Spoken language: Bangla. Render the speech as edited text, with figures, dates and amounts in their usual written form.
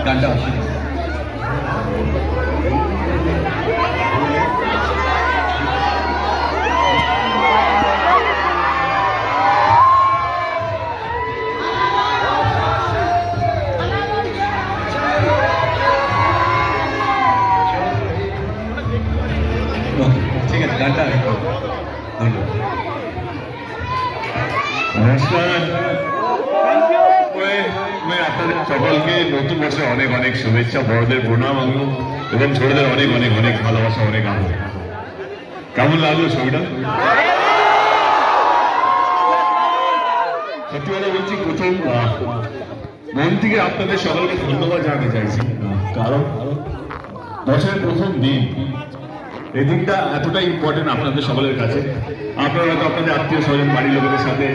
গানটা আছে ঠিক আছে গানটা ধন্যবাদ নমস্কার আপনাদের সকলকে নতুন বছরে অনেক অনেক শুভেচ্ছা, বড়দের প্রণাম এবং ছোটদের অনেক অনেক অনেক ভালোবাসা, অনেক আনন্দ। কেমন লাগলো ছবিটা? সত্যি কথা বলছি, প্রথম মন থেকে আপনাদের সকলকে ধন্যবাদ জানাতে চাইছি, কারণ বছরের প্রথম দিন, এই দিনটা এতটাই ইম্পর্টেন্ট আপনাদের সকলের কাছে। আপনারা হয়তো আপনাদের আত্মীয় স্বজন, বাড়ির লোকেদের সাথে